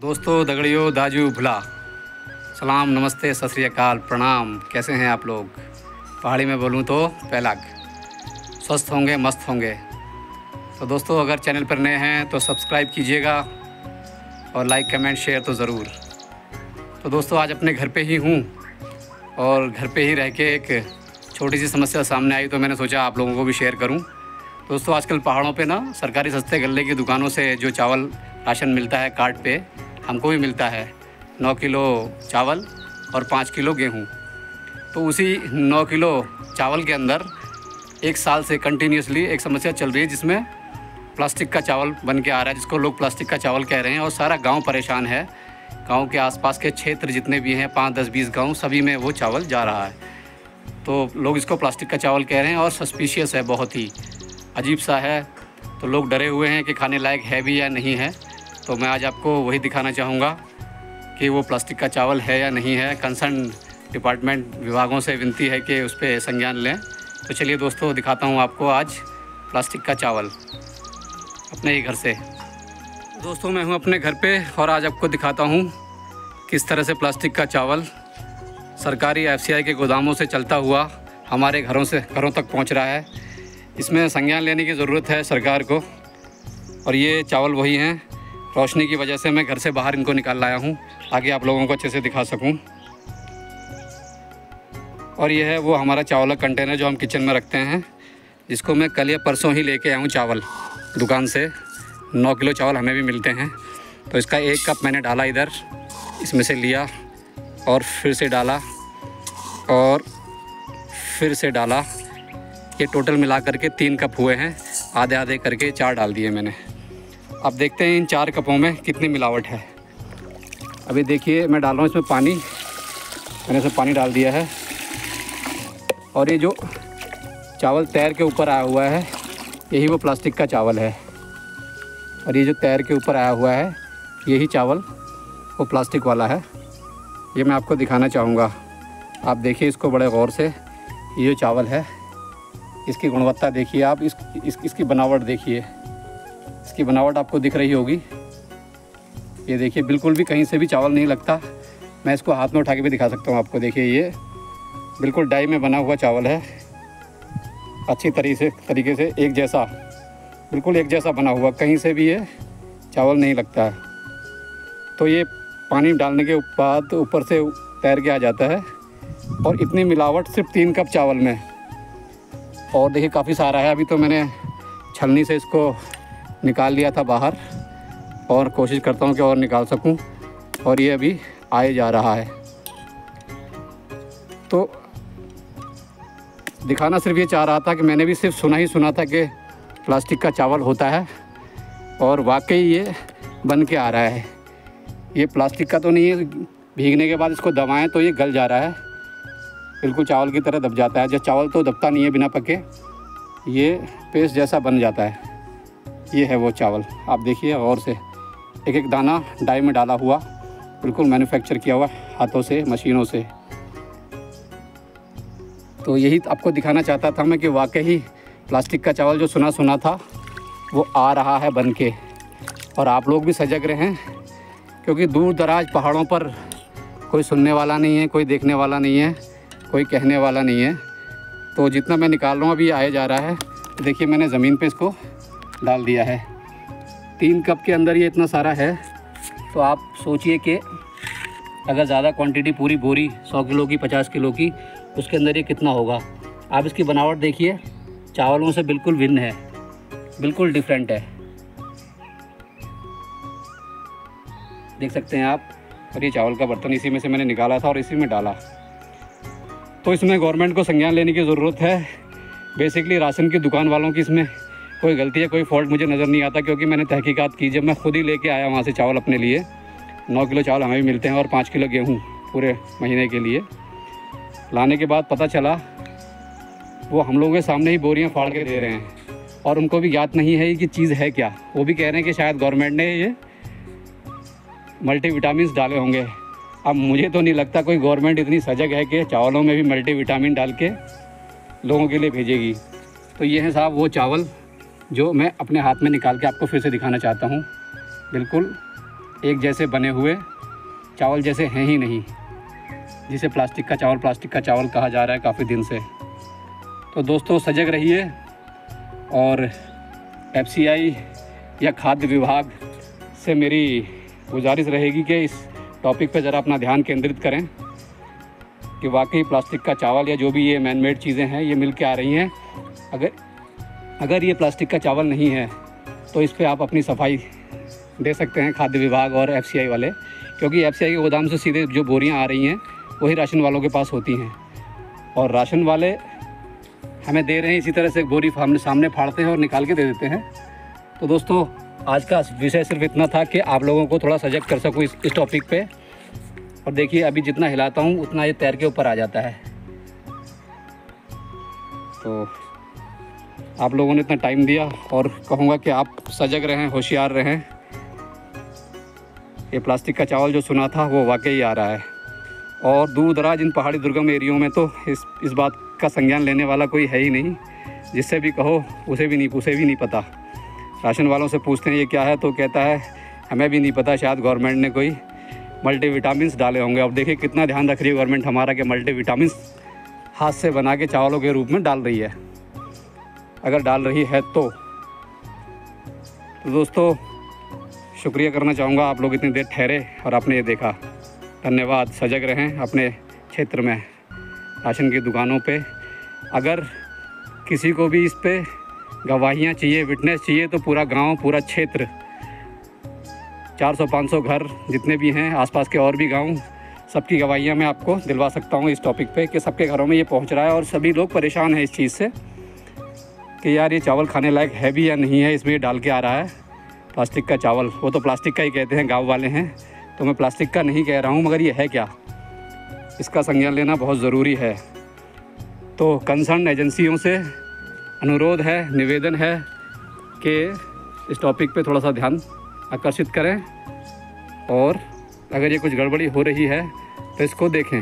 दोस्तों, दगड़ियों, दाजू, भुला, सलाम, नमस्ते, सत श्री अकाल, प्रणाम। कैसे हैं आप लोग? पहाड़ी में बोलूँ तो पैलाग। स्वस्थ होंगे, मस्त होंगे। तो दोस्तों, अगर चैनल पर नए हैं तो सब्सक्राइब कीजिएगा और लाइक, कमेंट, शेयर तो ज़रूर। तो दोस्तों, आज अपने घर पे ही हूँ और घर पे ही रह के एक छोटी सी समस्या सामने आई, तो मैंने सोचा आप लोगों को भी शेयर करूँ। दोस्तों, आजकल पहाड़ों पे ना सरकारी सस्ते गल्ले की दुकानों से जो चावल राशन मिलता है कार्ड पे, हमको भी मिलता है 9 किलो चावल और 5 किलो गेहूँ। तो उसी 9 किलो चावल के अंदर 1 साल से कंटिन्यूसली एक समस्या चल रही है, जिसमें प्लास्टिक का चावल बन के आ रहा है, जिसको लोग प्लास्टिक का चावल कह रहे हैं। और सारा गांव परेशान है। गांव के आसपास के क्षेत्र जितने भी हैं, 5, 10, 20 गांव, सभी में वो चावल जा रहा है। तो लोग इसको प्लास्टिक का चावल कह रहे हैं और सस्पिशियस है, बहुत ही अजीब सा है। तो लोग डरे हुए हैं कि खाने लायक है भी या नहीं है। तो मैं आज आपको वही दिखाना चाहूँगा कि वो प्लास्टिक का चावल है या नहीं है। कंसर्न डिपार्टमेंट विभागों से विनती है कि उस पर संज्ञान लें। तो चलिए दोस्तों, दिखाता हूँ आपको आज प्लास्टिक का चावल अपने ही घर से। दोस्तों, मैं हूँ अपने घर पे और आज आपको दिखाता हूँ किस तरह से प्लास्टिक का चावल सरकारी FCI के गोदामों से चलता हुआ हमारे घरों तक पहुँच रहा है। इसमें संज्ञान लेने की ज़रूरत है सरकार को। और ये चावल वही हैं, रोशनी की वजह से मैं घर से बाहर इनको निकाल लाया हूँ ताकि आप लोगों को अच्छे से दिखा सकूँ। और ये है वो हमारा चावल का कंटेनर जो हम किचन में रखते हैं, जिसको मैं कल या परसों ही लेके आया हूँ चावल दुकान से। 9 किलो चावल हमें भी मिलते हैं। तो इसका 1 कप मैंने डाला इधर, इसमें से लिया और फिर से डाला और फिर से डाला। ये टोटल मिला करके 3 कप हुए हैं, आधे आधे करके 4 डाल दिए मैंने। अब देखते हैं इन 4 कपों में कितनी मिलावट है। अभी देखिए, मैं डाल रहा हूँ इसमें पानी। मैंने इसमें पानी डाल दिया है और ये जो चावल तैर के ऊपर आया हुआ है, यही वो प्लास्टिक का चावल है। और ये जो तैर के ऊपर आया हुआ है, यही चावल वो प्लास्टिक वाला है। ये मैं आपको दिखाना चाहूँगा। आप देखिए इसको बड़े गौर से। ये जो चावल है, इसकी गुणवत्ता देखिए आप, इसकी बनावट देखिए। इसकी बनावट आपको दिख रही होगी। ये देखिए, बिल्कुल भी कहीं से भी चावल नहीं लगता। मैं इसको हाथ में उठा के भी दिखा सकता हूँ आपको। देखिए, ये बिल्कुल डाई में बना हुआ चावल है, अच्छी तरीके से एक जैसा, बिल्कुल एक जैसा बना हुआ, कहीं से भी ये चावल नहीं लगता है। तो ये पानी डालने के बाद ऊपर से तैर के आ जाता है। और इतनी मिलावट सिर्फ 3 कप चावल में। और देखिए, काफ़ी सारा है। अभी तो मैंने छलनी से इसको निकाल लिया था बाहर और कोशिश करता हूँ कि और निकाल सकूँ। और ये अभी आए जा रहा है। तो दिखाना सिर्फ ये चाह रहा था कि मैंने भी सिर्फ सुना था कि प्लास्टिक का चावल होता है, और वाकई ये बन के आ रहा है। ये प्लास्टिक का तो नहीं है, भीगने के बाद इसको दबाएं तो ये गल जा रहा है, बिल्कुल चावल की तरह दब जाता है। जब चावल तो दबता नहीं है बिना पके, ये पेस्ट जैसा बन जाता है। ये है वो चावल, आप देखिए और से, एक एक दाना डाई में डाला हुआ, बिल्कुल मैन्युफैक्चर किया हुआ हाथों से, मशीनों से। तो यही आपको दिखाना चाहता था मैं कि वाकई प्लास्टिक का चावल जो सुना था वो आ रहा है बन के। और आप लोग भी सजग रहें, क्योंकि दूर दराज पहाड़ों पर कोई सुनने वाला नहीं है, कोई देखने वाला नहीं है, कोई कहने वाला नहीं है। तो जितना मैं निकाल रहा हूँ अभी आए जा रहा है। देखिए, मैंने ज़मीन पे इसको डाल दिया है। 3 कप के अंदर ये इतना सारा है। तो आप सोचिए कि अगर ज़्यादा क्वांटिटी, पूरी बोरी 100 किलो की, 50 किलो की, उसके अंदर ये कितना होगा। आप इसकी बनावट देखिए, चावलों से बिल्कुल भिन्न है, बिल्कुल डिफरेंट है, देख सकते हैं आप। और ये चावल का बर्तन इसी में से मैंने निकाला था और इसी में डाला। तो इसमें गवर्नमेंट को संज्ञान लेने की ज़रूरत है। बेसिकली राशन की दुकान वालों की इसमें कोई गलती है, कोई फॉल्ट मुझे नज़र नहीं आता, क्योंकि मैंने तहकीकात की। जब मैं खुद ही लेके आया वहाँ से चावल अपने लिए, 9 किलो चावल हमें भी मिलते हैं और 5 किलो गेहूँ पूरे महीने के लिए। लाने के बाद पता चला वो हम लोगों के सामने ही बोरियाँ फाड़ के दे रहे हैं, और उनको भी ज्ञात नहीं है कि चीज़ है क्या। वो भी कह रहे हैं कि शायद गवर्नमेंट ने ये मल्टीविटामिन डाले होंगे। अब मुझे तो नहीं लगता कोई गवर्नमेंट इतनी सजग है कि चावलों में भी मल्टीविटामिन डाल के लोगों के लिए भेजेगी। तो ये है साहब वो चावल जो मैं अपने हाथ में निकाल के आपको फिर से दिखाना चाहता हूँ। बिल्कुल एक जैसे बने हुए चावल जैसे हैं ही नहीं, जिसे प्लास्टिक का चावल कहा जा रहा है काफ़ी दिन से। तो दोस्तों सजग रहिए और FCI या खाद्य विभाग से मेरी गुजारिश रहेगी कि इस टॉपिक पे ज़रा अपना ध्यान केंद्रित करें कि वाकई प्लास्टिक का चावल या जो भी ये मैन मेड चीज़ें हैं ये मिल के आ रही हैं। अगर ये प्लास्टिक का चावल नहीं है तो इस पे आप अपनी सफाई दे सकते हैं खाद्य विभाग और FCI वाले, क्योंकि FCI के गोदाम से सीधे जो बोरियां आ रही हैं वही राशन वालों के पास होती हैं और राशन वाले हमें दे रहे हैं इसी तरह से बोरी सामने फाड़ते हैं और निकाल के दे देते हैं। तो दोस्तों आज का विषय सिर्फ इतना था कि आप लोगों को थोड़ा सजग कर सकूँ इस टॉपिक पे। और देखिए अभी जितना हिलाता हूँ उतना ये तैर के ऊपर आ जाता है। तो आप लोगों ने इतना टाइम दिया और कहूँगा कि आप सजग रहें, होशियार रहें। ये प्लास्टिक का चावल जो सुना था वो वाकई आ रहा है और दूर दराज इन पहाड़ी दुर्गम एरियो में तो इस बात का संज्ञान लेने वाला कोई है ही नहीं। जिससे भी कहो उसे भी नहीं पता। राशन वालों से पूछते हैं ये क्या है तो कहता है हमें भी नहीं पता, शायद गवर्नमेंट ने कोई मल्टीविटामिन्स डाले होंगे। अब देखिए कितना ध्यान रख रही है गवर्नमेंट हमारा कि मल्टीविटामिन्स हाथ से बना के चावलों के रूप में डाल रही है। अगर डाल रही है तो दोस्तों शुक्रिया करना चाहूँगा, आप लोग इतनी देर ठहरे और आपने ये देखा। धन्यवाद। सजग रहें अपने क्षेत्र में राशन की दुकानों पे। अगर किसी को भी इस पे गवाहियाँ चाहिए, विटनेस चाहिए तो पूरा गांव, पूरा क्षेत्र, 400-500 घर जितने भी हैं आसपास के और भी गांव, सबकी गवाहियाँ मैं आपको दिलवा सकता हूँ इस टॉपिक पे कि सबके घरों में ये पहुँच रहा है और सभी लोग परेशान हैं इस चीज़ से कि यार ये चावल खाने लायक है भी या नहीं है। इसमें ये डाल के आ रहा है प्लास्टिक का चावल। वो तो प्लास्टिक का ही कहते हैं गाँव वाले हैं, तो मैं प्लास्टिक का नहीं कह रहा हूँ, मगर ये है क्या, इसका संज्ञान लेना बहुत ज़रूरी है। तो कंसर्न एजेंसियों से अनुरोध है, निवेदन है कि इस टॉपिक पे थोड़ा सा ध्यान आकर्षित करें और अगर ये कुछ गड़बड़ी हो रही है तो इसको देखें।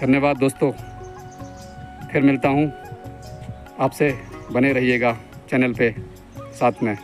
धन्यवाद दोस्तों, फिर मिलता हूँ आपसे, बने रहिएगा चैनल पे साथ में।